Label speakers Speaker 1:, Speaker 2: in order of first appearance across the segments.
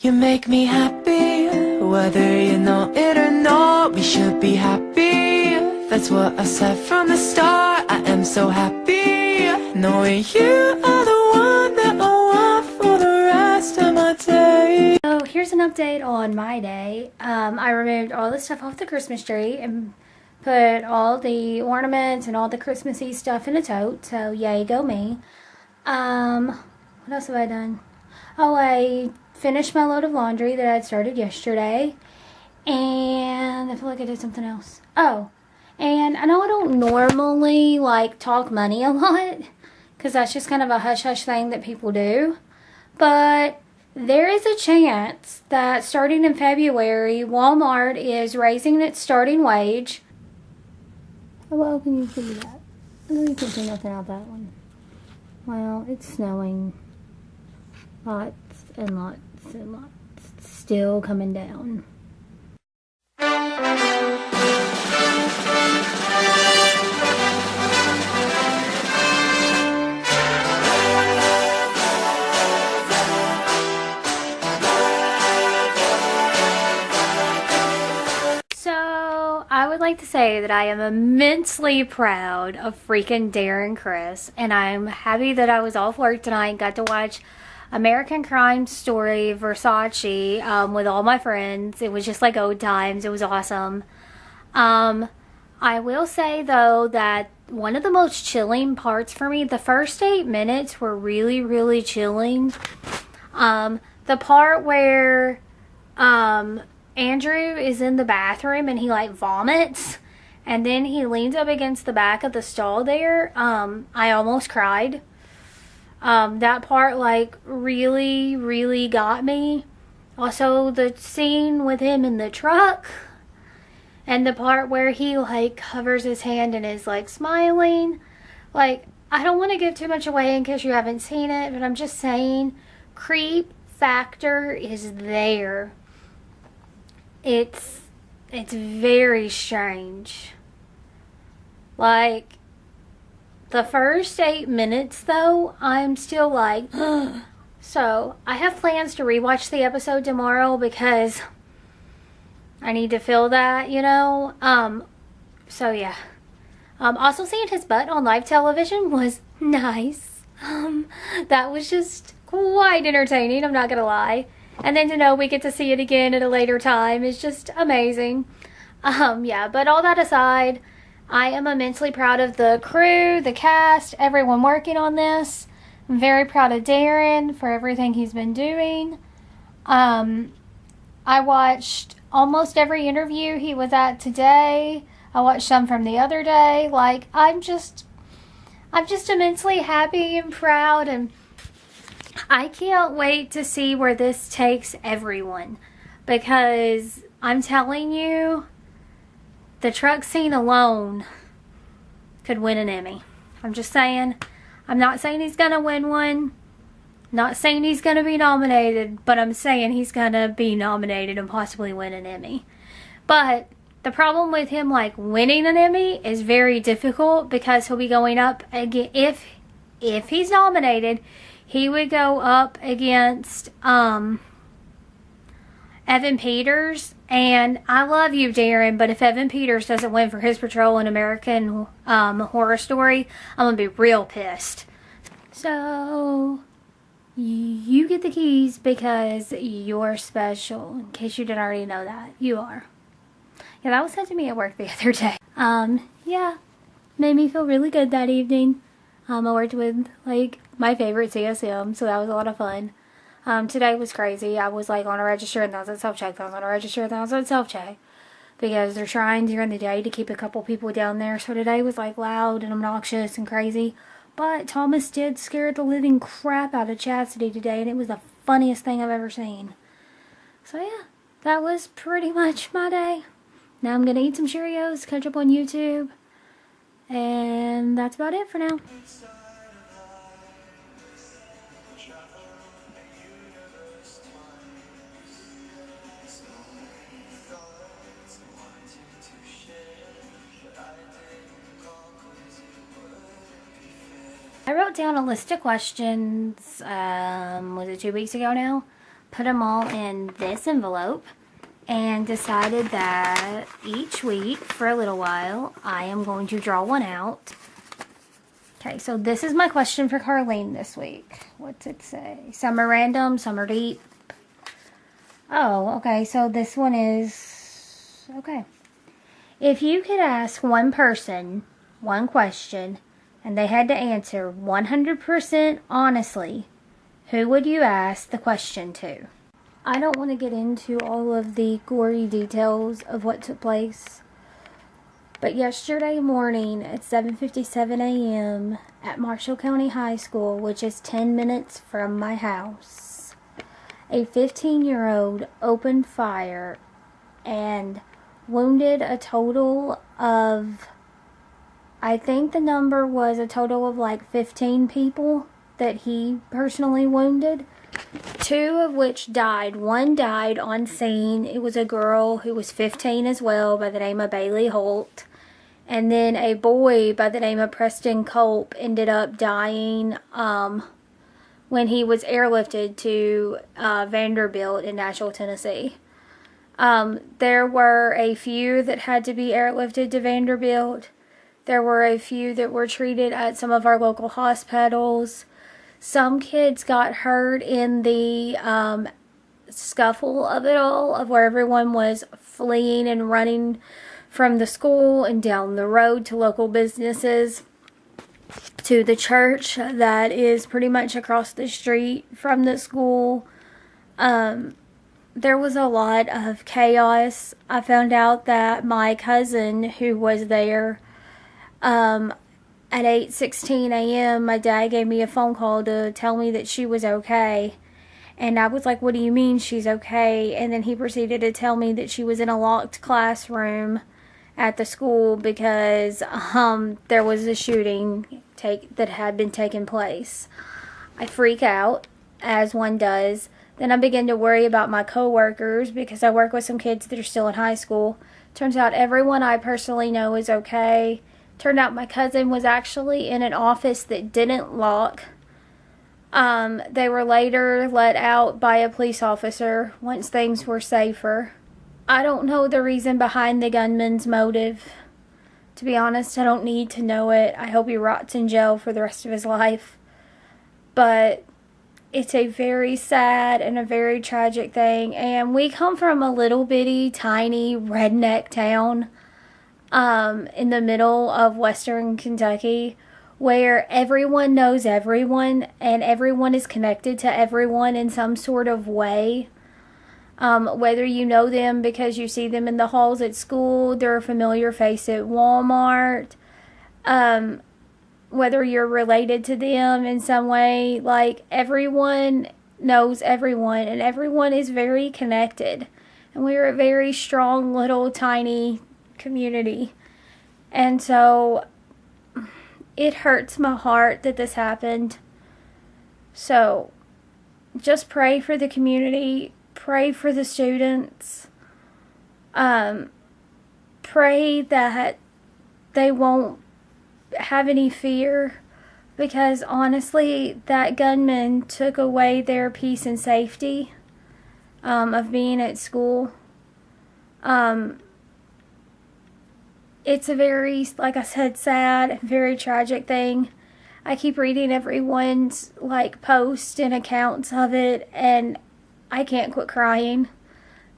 Speaker 1: You make me happy, whether you know it or not. We should be happy, that's what I said from the start. I am so happy, knowing you are the one that I want for the rest of my day.
Speaker 2: So here's an update on my day. I removed all the stuff off the Christmas tree and put all the ornaments and all the Christmassy stuff in a tote. So yay, go me. What else have I done? Oh, I finished my load of laundry that I had started yesterday. And I feel like I did something else. Oh, and I know I don't normally like talk money a lot, because that's just kind of a hush-hush thing that people do. But there is a chance that starting in February, Walmart is raising its starting wage. How well can you see that? You can see nothing out that one. Well, it's snowing. Lots and lots and lots. It's still coming down. I would like to say that I am immensely proud of freaking Darren Criss, and I'm happy that I was off work tonight and got to watch American Crime Story Versace with all my friends. It was just like old times. It was awesome. I will say though that one of the most chilling parts for me, the first 8 minutes were really, really chilling. The part where Andrew is in the bathroom and he like vomits and then he leans up against the back of the stall there. I almost cried. That part like really, really got me. Also the scene with him in the truck and the part where he like covers his hand and is like smiling. Like, I don't want to give too much away in case you haven't seen it, but I'm just saying, creep factor is there. It's very strange. Like, the first 8 minutes though, I'm still like, so I have plans to rewatch the episode tomorrow because I need to feel that, you know. So yeah. Also seeing his butt on live television was nice. That was just quite entertaining, I'm not gonna lie. And then to know we get to see it again at a later time is just amazing. Yeah, but all that aside, I am immensely proud of the crew, the cast, everyone working on this. I'm very proud of Darren for everything he's been doing. I watched almost every interview he was at today. I watched some from the other day. Like, I'm just immensely happy and proud, and I can't wait to see where this takes everyone, because I'm telling you, the truck scene alone could win an Emmy. I'm just saying. I'm not saying he's gonna win one, not saying he's gonna be nominated, but I'm saying he's gonna be nominated and possibly win an Emmy. But the problem with him like winning an Emmy is very difficult, because he'll be going up again, if he's nominated, he would go up against Evan Peters. And I love you, Darren, but if Evan Peters doesn't win for his portrayal in American Horror Story, I'm going to be real pissed. So, you get the keys because you're special. In case you didn't already know that. You are. Yeah, that was said to me at work the other day. Yeah. Made me feel really good that evening. I worked with, like, my favorite CSM, so that was a lot of fun. Today was crazy. I was, like, on a register, and I was at self-check. I was on a register, and I was at self-check. Because they're trying during the day to keep a couple people down there. So today was, like, loud and obnoxious and crazy. But Thomas did scare the living crap out of Chastity today, and it was the funniest thing I've ever seen. So, yeah. That was pretty much my day. Now I'm gonna eat some Cheerios, catch up on YouTube. And that's about it for now. I wrote down a list of questions, was it 2 weeks ago now? put them all in this envelope and decided that each week for a little while I am going to draw one out. Okay, so this is my question for Carlene this week. What's it say? Some are random, some are deep. Oh, okay, so this one is... Okay. If you could ask one person one question and they had to answer 100% honestly, who would you ask the question to? I don't want to get into all of the gory details of what took place, but yesterday morning at 7:57 a.m. at Marshall County High School, which is 10 minutes from my house, a 15-year-old opened fire and wounded a total of, I think the number was a total of like 15 people that he personally wounded. 2 of which died. One died on scene. It was a girl who was 15 as well by the name of Bailey Holt. And then a boy by the name of Preston Culp ended up dying when he was airlifted to Vanderbilt in Nashville, Tennessee. There were a few that had to be airlifted to Vanderbilt. There were a few that were treated at some of our local hospitals. Some kids got hurt in the scuffle of it all, of where everyone was fleeing and running from the school and down the road to local businesses, to the church that is pretty much across the street from the school. There was a lot of chaos. I found out that my cousin who was there, at 8:16 a.m., my dad gave me a phone call to tell me that she was okay. And I was like, what do you mean she's okay? And then he proceeded to tell me that she was in a locked classroom at the school because there was a shooting that had been taking place. I freak out, as one does. Then I begin to worry about my coworkers because I work with some kids that are still in high school. Turns out everyone I personally know is okay. Turned out my cousin was actually in an office that didn't lock. They were later let out by a police officer once things were safer. I don't know the reason behind the gunman's motive. To be honest, I don't need to know it. I hope he rots in jail for the rest of his life. But it's a very sad and a very tragic thing. And we come from a little bitty, tiny, redneck town in the middle of western Kentucky, where everyone knows everyone and everyone is connected to everyone in some sort of way. Whether you know them because you see them in the halls at school, they're a familiar face at Walmart, whether you're related to them in some way, like everyone knows everyone and everyone is very connected. And we're a very strong little tiny community. And so it hurts my heart that this happened. So just pray for the community, pray for the students, pray that they won't have any fear, because honestly that gunman took away their peace and safety of being at school. It's a very, like I said, sad, very tragic thing. I keep reading everyone's posts and accounts of it, and I can't quit crying.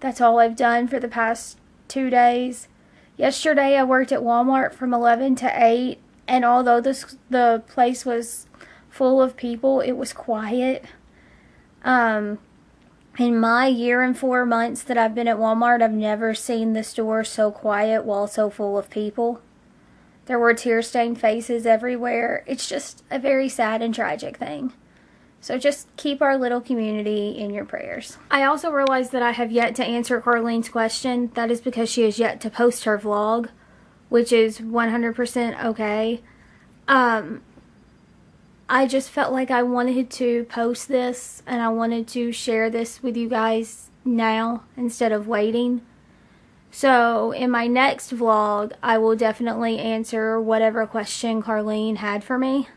Speaker 2: That's all I've done for the past 2 days. Yesterday I worked at Walmart from 11 to 8, and although the place was full of people, it was quiet. In my year and 4 months that I've been at Walmart, I've never seen the store so quiet while so full of people. There were tear-stained faces everywhere. It's just a very sad and tragic thing. So just keep our little community in your prayers. I also realized that I have yet to answer Carlene's question. That is because she has yet to post her vlog, which is 100% okay. I just felt like I wanted to post this and I wanted to share this with you guys now instead of waiting. So in my next vlog, I will definitely answer whatever question Carlene had for me.